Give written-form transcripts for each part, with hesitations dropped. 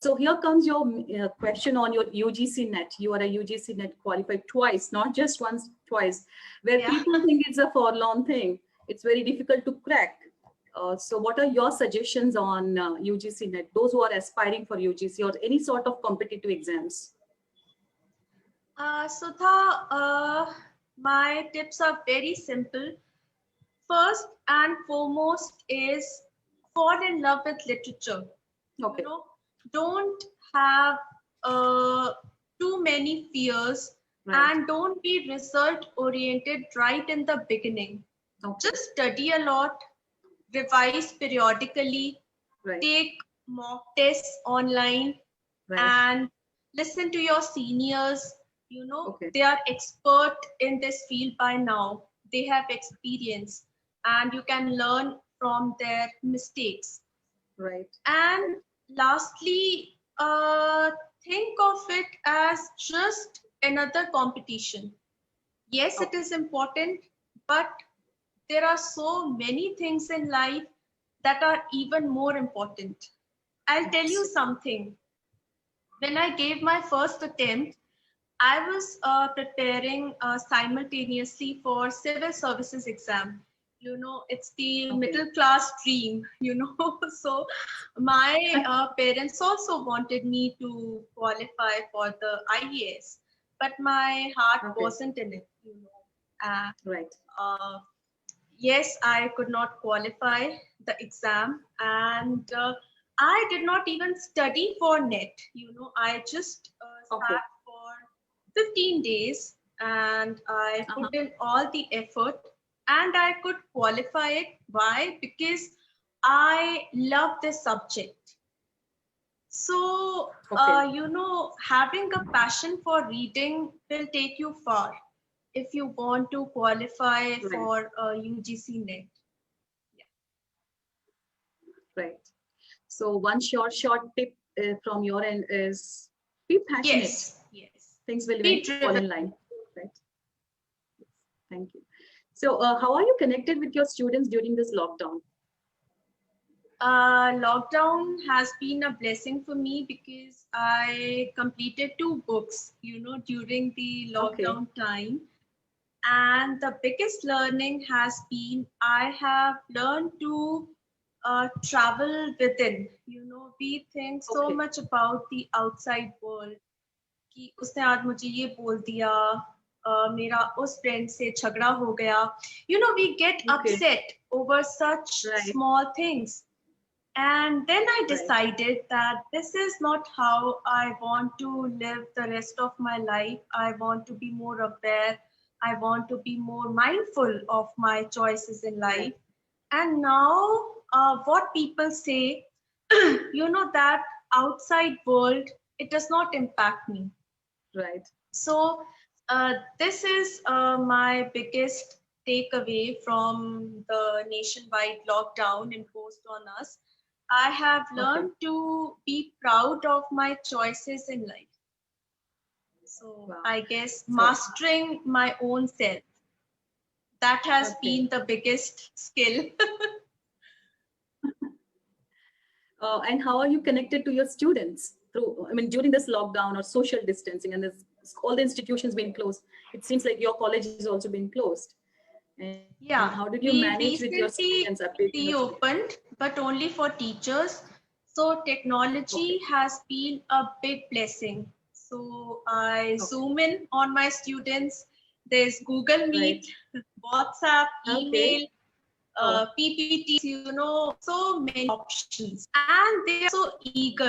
So here comes your question on your UGC net. You are a UGC net qualified twice, not just once, twice, where people think it's a forlorn thing. It's very difficult to crack. So what are your suggestions on UGC net, those who are aspiring for UGC or any sort of competitive exams? Sudha, my tips are very simple. First and foremost is fall in love with literature. Okay. You know, don't have too many fears, Right. and don't be result oriented right in the beginning. Okay. Just study a lot, revise periodically, Right. take mock tests online, Right. and listen to your seniors. You know, Okay. they are expert in this field by now. They have experience, and you can learn from their mistakes. Right. And lastly, think of it as just another competition. Yes, it is important, but there are so many things in life that are even more important. I'll tell you something. When I gave my first attempt, I was preparing simultaneously for civil services exam. You know, it's the middle class dream, you know. So my parents also wanted me to qualify for the IAS, but my heart wasn't in it, you know. Right. Yes, I could not qualify the exam, and I did not even study for NET. You know, I just sat for 15 days and I put in all the effort and I could qualify it. Why? Because I love this subject. So, you know, having a passion for reading will take you far if you want to qualify for UGC NET. Right. So one short tip from your end is be passionate. Yes. Things will fall in line. Right. Thank you. So how are you connected with your students during this lockdown? Lockdown has been a blessing for me because I completed 2 books, you know, during the lockdown time. And the biggest learning has been I have learned to travel within. You know, we think so much about the outside world. कि उसने आज मुझे ये बोल दिया, मेरा उस friend से झगड़ा हो गया. You know, we get upset over such small things. And then I decided that this is not how I want to live the rest of my life. I want to be more aware. I want to be more mindful of my choices in life. And now, what people say, you know, that outside world, it does not impact me. Right. So, this is my biggest takeaway from the nationwide lockdown imposed on us. I have learned to be proud of my choices in life. So I guess mastering my own self, that has been the biggest skill. And how are you connected to your students through, I mean, during this lockdown or social distancing and this, all the institutions being closed? It seems like your college is also being closed. And Yeah, how did you manage with your students? Reopened, but only for teachers. So technology has been a big blessing. So I zoom in on my students. There's Google Meet, WhatsApp, email, PPTs, you know, so many options. And they are so eager.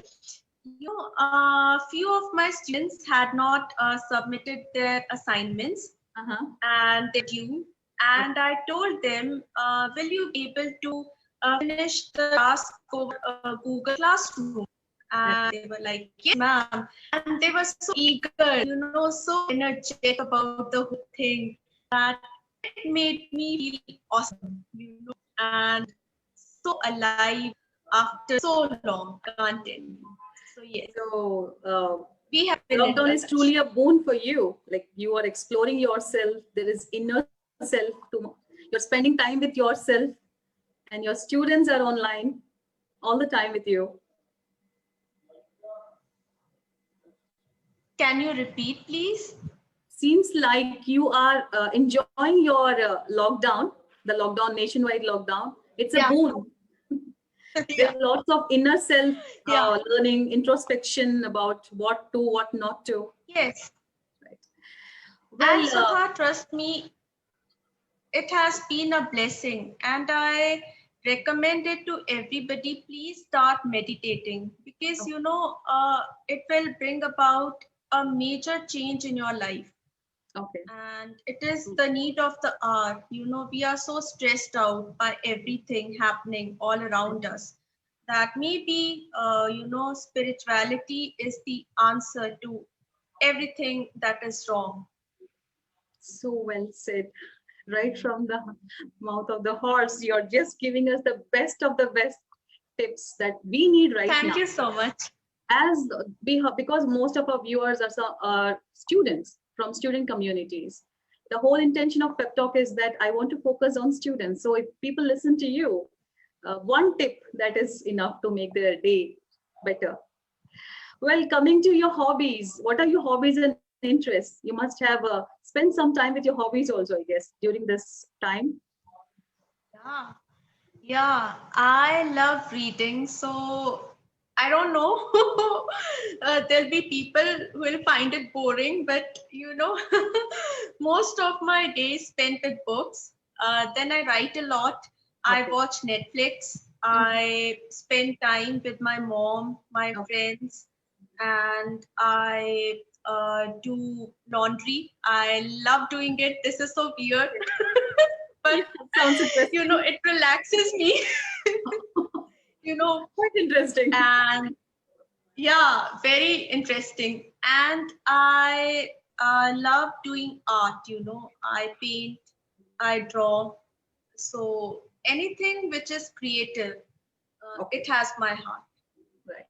You know, a few of my students had not submitted their assignments and they're due. And I told them, will you be able to finish the task over Google Classroom? And they were like, yes, ma'am. And they were so eager, you know, so energetic about the whole thing that it made me feel awesome, you know, and so alive after so long. I can't tell you. So, yes. So, we have lockdown is truly a boon for you. Like you are exploring yourself. There is inner self to, you're spending time with yourself, and your students are online all the time with you. Can you repeat, please? Seems like you are enjoying your lockdown, the lockdown, nationwide lockdown. It's a Yeah. boon. Yeah. There's lots of inner self Yeah. learning, introspection about what to, what not to. Yes. Right. And Well, Sudha, trust me, it has been a blessing, and I recommend it to everybody. Please start meditating, because it will bring about a major change in your life. okay. And it is the need of the hour. We are so stressed out by everything happening all around us, that maybe spirituality is the answer to everything that is wrong. So well said. Right from the mouth of the horse, you're just giving us the best of the best tips that we need right Thank now. you so much. As we have, because most of our viewers are students from student communities. The whole intention of Pep Talk is that I want to focus on students. So if people listen to you, one tip that is enough to make their day better. Well, coming to your hobbies, what are your hobbies and interests? You must have spent some time with your hobbies also, I guess, during this time. Yeah. Yeah, I love reading. So I don't know. There'll be people who will find it boring, but most of my days spent with books. Then I write a lot. I Okay. watch Netflix. I spend time with my mom, my friends, and I do laundry. I love doing it. This is so weird. But Sounds interesting. it relaxes me. Quite interesting. And yeah, very interesting. And I love doing art. I paint, I draw. So anything which is creative, it has my heart. Right.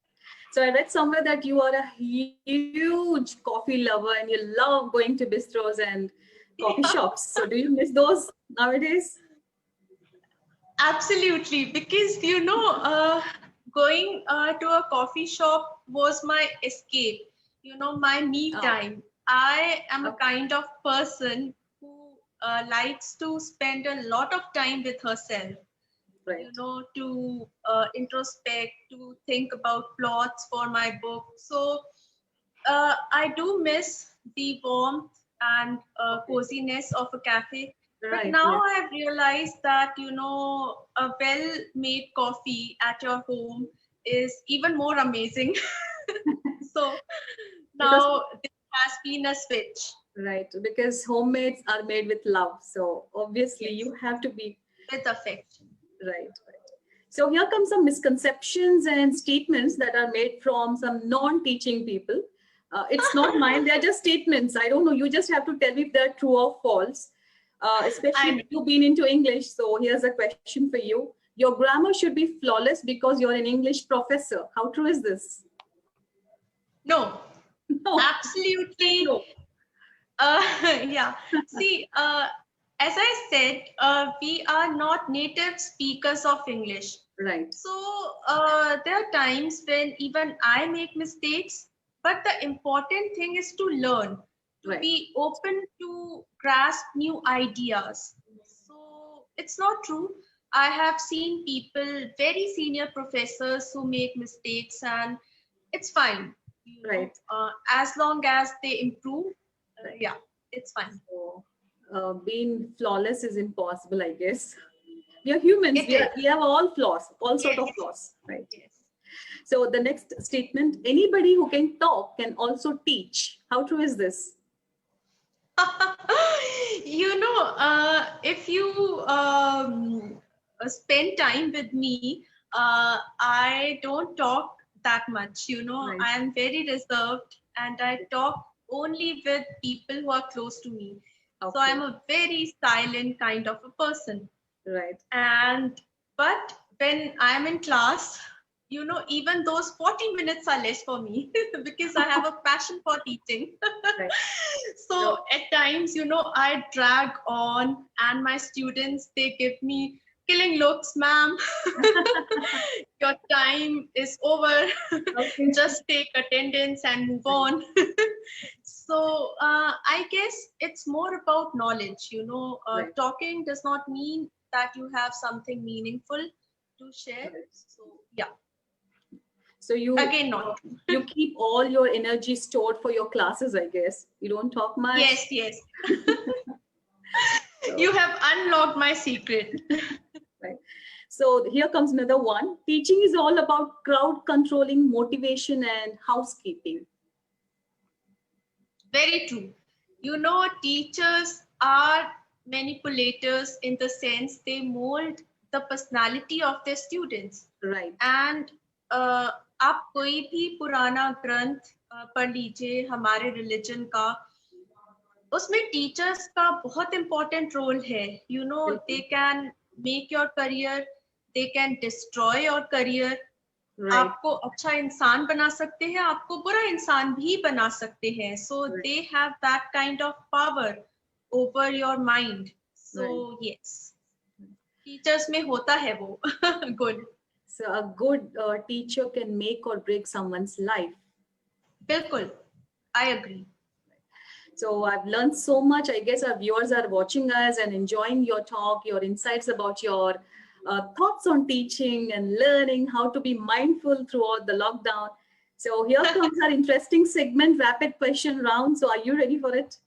So I read somewhere that you are a huge coffee lover and you love going to bistros and coffee shops. So do you miss those nowadays? Absolutely, because going to a coffee shop was my escape, my me Oh, time. I am a okay. kind of person who likes to spend a lot of time with herself, Right. to introspect, to think about plots for my book. So I do miss the warmth and Okay. coziness of a cafe. But Right. now Yes. I've realized that, a well-made coffee at your home is even more amazing. So Because now there has been a switch. right, because homemades are made with love. So obviously Yes, you have to be with affection. right. Right. So here come some misconceptions and statements that are made from some non-teaching people. It's not mine, they're just statements. I don't know. You just have to tell me if they're true or false. I Especially know. you being into English. So here's a question for you. Your grammar should be flawless because you're an English professor. How true is this? No, No, absolutely. no. Yeah. See, as I said, we are not native speakers of English. Right, So there are times when even I make mistakes, but the important thing is to learn, to right. be open to grasp new ideas. So it's not true. I have seen people, very senior professors, who make mistakes, and it's fine. Right. As long as they improve, Right. yeah, it's fine. So being flawless is impossible, I guess. We are humans. It is. We have all flaws, all sort Yes. of flaws, right? Yes. So the next statement: anybody who can talk can also teach. How true is this? If you spend time with me, I don't talk that much. Right. I am very reserved, and I talk only with people who are close to me. So Okay. I'm a very silent kind of a person. Right. But when I'm in class, even those 40 minutes are less for me because I have a passion for teaching. Right. So at times, I drag on, and my students, they give me killing looks, ma'am. Your time is over. Okay. Just take attendance and move on. So I guess it's more about knowledge, you know, Right. talking does not mean that you have something meaningful to share. Right. So yeah, So you again, not true. you keep all your energy stored for your classes, I guess. You don't talk much. Yes, yes. So, You have unlocked my secret. right. So here comes another one. Teaching is all about crowd controlling, motivation, and housekeeping. Very true. You know, teachers are manipulators in the sense they mold the personality of their students. Right. And आप कोई भी पुराना ग्रंथ पढ़ लीजिए हमारे religion का, उसमें टीचर्स का बहुत इम्पोर्टेंट रोल है. You know, they can make your career, they can destroy your career. Right. आपको अच्छा इंसान बना सकते हैं, आपको बुरा इंसान भी बना सकते हैं. So they have that kind of power over your mind. So yes, teachers में होता है वो good. So a good teacher can make or break someone's life. बिल्कुल, I agree. So I've learned so much. I guess our viewers are watching us and enjoying your talk, your insights about your thoughts on teaching and learning how to be mindful throughout the lockdown. So here comes our interesting segment, rapid question round. So are you ready for it?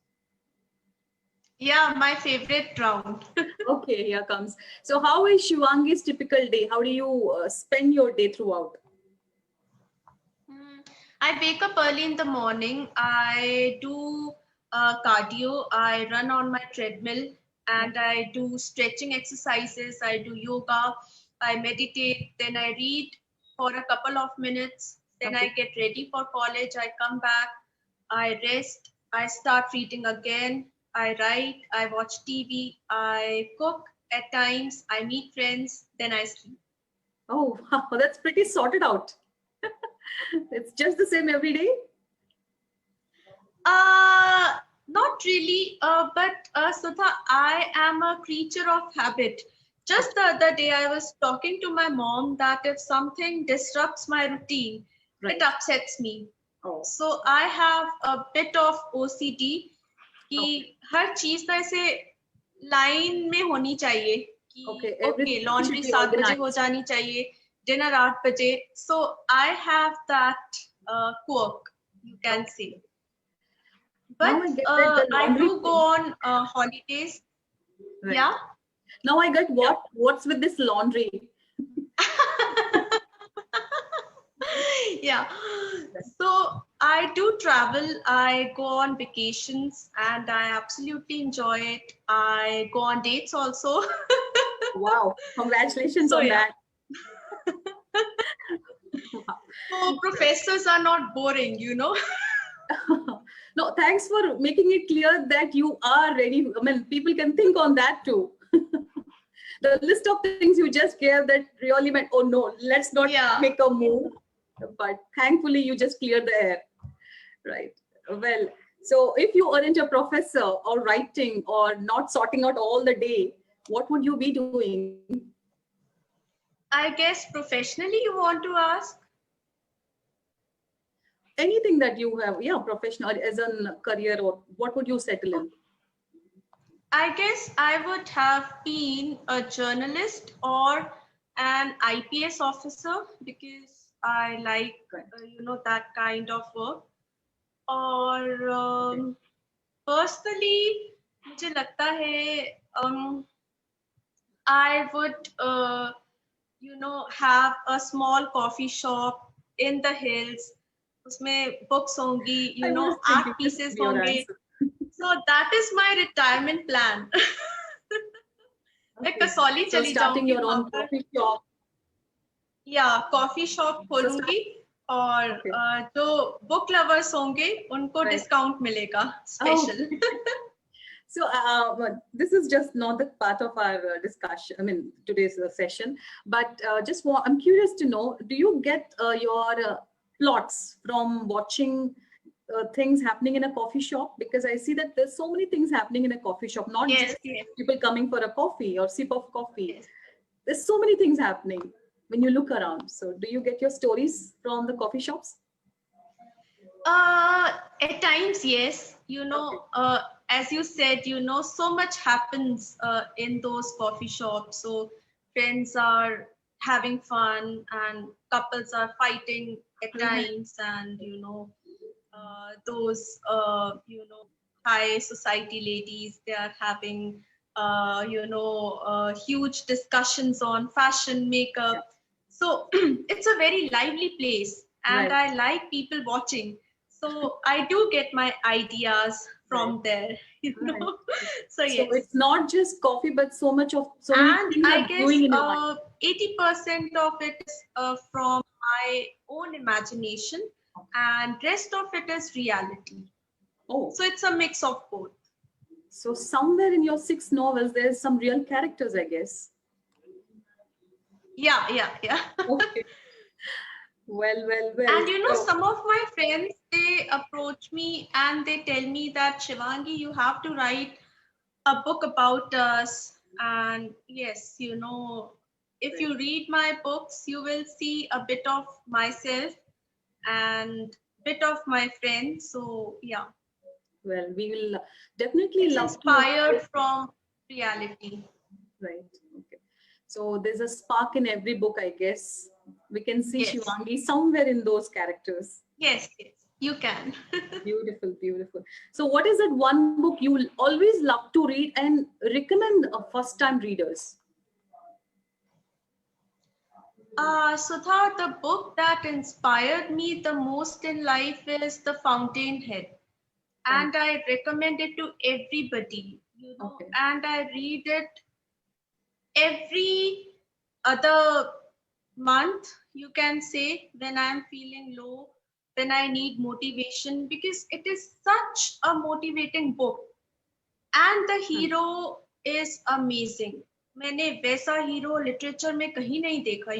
Yeah, my favorite round. Okay, here comes. So how is Shivangi's typical day? How do you spend your day throughout? I wake up early in the morning. I do cardio. I run on my treadmill and I do stretching exercises. I do yoga. I meditate. Then I read for a couple of minutes. Then I get ready for college. I come back. I rest. I start reading again. I write. I watch TV. I cook at times. I meet friends. Then I sleep. Oh, wow, that's pretty sorted out. It's just the same every day? Not really, but Sudha, I am a creature of habit. Just the other day, I was talking to my mom that if something disrupts my routine, Right. it upsets me. Oh, So I have a bit of OCD कि हर चीज ना ऐसे line में होनी चाहिए कि Okay, okay everything laundry should be 7 बजे हो organized. जानी चाहिए, डिनर 8 बजे. So I have that quirk, you can say. Now I But get that the I laundry do go thing. on holidays. Right. Yeah. Now I get what's with this laundry? Yeah. So I do travel. I go on vacations and I absolutely enjoy it. I go on dates also. Wow, congratulations So, on yeah. that. Wow. So professors are not boring, you know. No, thanks for making it clear that you are ready. I mean, people can think on that too. The list of things you just gave that really meant, oh no, let's not Yeah. make a move. But thankfully, you just cleared the air. Right. Well, so if you aren't a professor or writing or not sorting out all the day, what would you be doing? I guess professionally you want to ask? Anything that you have, yeah, professional as a career, or what would you settle in? I guess I would have been a journalist or an IPS officer because I like, you know, that kind of work. Or personally, मुझे लगता है I would, you know, have a small coffee shop in the hills. उसमें books होंगी, you I know, was thinking art this pieces would be your होंगे. answer. So that is my retirement plan. मैं Okay. Kasauli So चली starting जाऊंगी your वहां own पर. coffee shop. या coffee shop खोलूंगी और जो बुक लवर्स होंगे उनको डिस्काउंट मिलेगा special. So this is just not the part of our discussion, I mean, today's session, but I'm curious to know, do you get your plots from watching things happening in a coffee shop? Because I see that there's so many things happening in a coffee shop, not Yes, just yes. people coming for a coffee or sip of coffee. Yes. There's so many things happening when you look around. So do you get your stories from the coffee shops? At times, yes. As you said, so much happens in those coffee shops. So friends are having fun and couples are fighting at Mhm. times, and those high society ladies, they are having huge discussions on fashion, Yeah. makeup. So it's a very lively place, and Right. I like people watching. So I do get my ideas Right. from there, Right. So So yes. it's not just coffee, but so many And things I are guess brewing in your mind. 80% of it is from my own imagination, and rest of it is reality. Oh, So it's a mix of both. so somewhere in your 6 novels, there's some real characters, I guess. Yeah, yeah, yeah. Okay. Well, well, well. And So, some of my friends, they approach me and they tell me that, Shivangi, you have to write a book about us. And yes, if right. you read my books, you will see a bit of myself and bit of my friends. So yeah, Well, we will definitely it's love to. inspired from reality. Right. Okay. So there's a spark in every book, I guess. We can see Yes, Shivangi somewhere in those characters. yes, yes, you can. Beautiful, beautiful. So, what is that one book you will always love to read and recommend first time readers? Sudha, the book that inspired me the most in life is The Fountainhead, From and I recommend it to everybody, okay, and I read it every other month, you can say, when I'm feeling low, when I need motivation, because it is such a motivating book, and the hmm, hero is amazing. मैंने वैसा hero literature में कहीं नहीं देखा,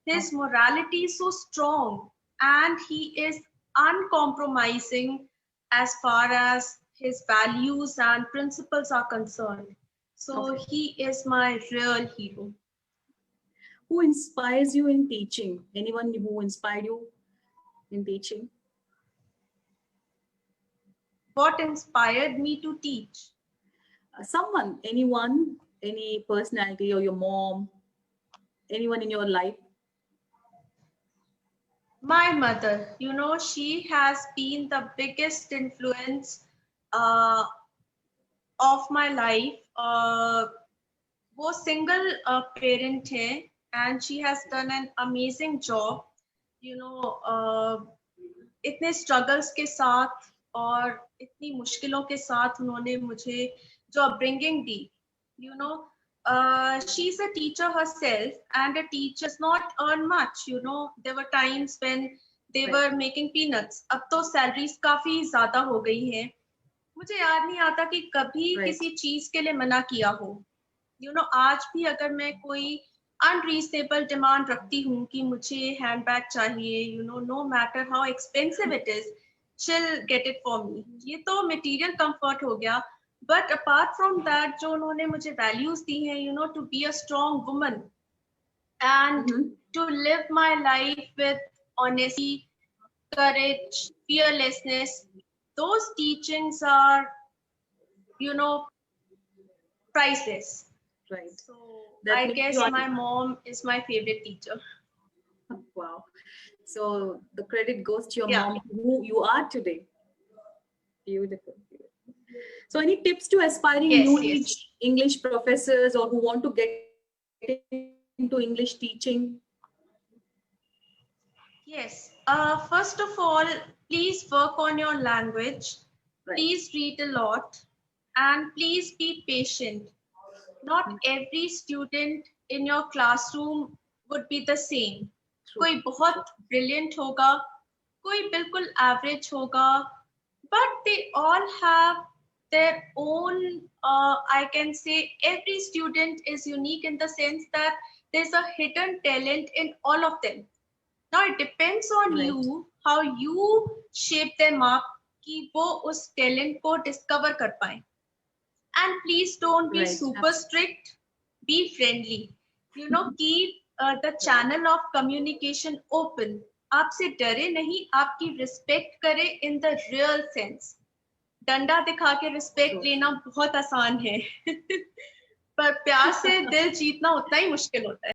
his okay, morality is so strong, and he is uncompromising as far as his values and principles are concerned. So okay. he is my real hero. Who inspires you in teaching? Anyone who inspired you in teaching? What inspired me to teach? Someone, anyone, any personality, or your mom, anyone in your life? My mother, she has been the biggest influence uh, of my life. वो single parent है, and she has done an amazing job. इतने struggles के साथ और इतनी मुश्किलों के साथ उन्होंने मुझे जो upbringing the. You know, she's a teacher herself, and a teacher does not earn much. There were times when they Right, were making peanuts. अब तो salaries काफी ज्यादा हो गई हैं. मुझे याद नहीं आता कि कभी right, किसी चीज के लिए मना किया हो. आज भी अगर मैं कोई अनरीजनेबल डिमांड रखती हूँ कि मुझे हैंडबैग चाहिए, no matter how expensive it is, she'll get it for me. ये तो मटेरियल कंफर्ट हो गया. बट अपार्ट फ्रॉम दैट, जो उन्होंने मुझे वैल्यूज दी हैं, to be a strong woman and mm-hmm. to live my life with honesty, courage, fearlessness, those teachings are, you know, priceless. Right. So That I makes you. guess my mom is my favorite teacher. Wow. So the credit goes to your Yeah. mom, who you are today. Beautiful. So, any tips to aspiring Yes, new yes. age English professors or who want to get into English teaching? Yes. First of all, please work on your language. Right. Please read a lot, and please be patient. Not every student in your classroom would be the same. True. कोई बहुत brilliant होगा, कोई बिल्कुल average होगा, but they all have their own, I can say every student is unique in the sense that there's a hidden talent in all of them. Now it depends on Right. you how you shape them up कि वो उस talent को discover कर पाए. And please don't be Right. super strict. Be friendly. Keep the channel of communication open. आपसे डरे नहीं, आपकी रिस्पेक्ट करे इन द रियल सेंस। डंडा दिखा के रिस्पेक्ट लेना बहुत आसान है पर प्यार से दिल जीतना उतना ही मुश्किल होता है।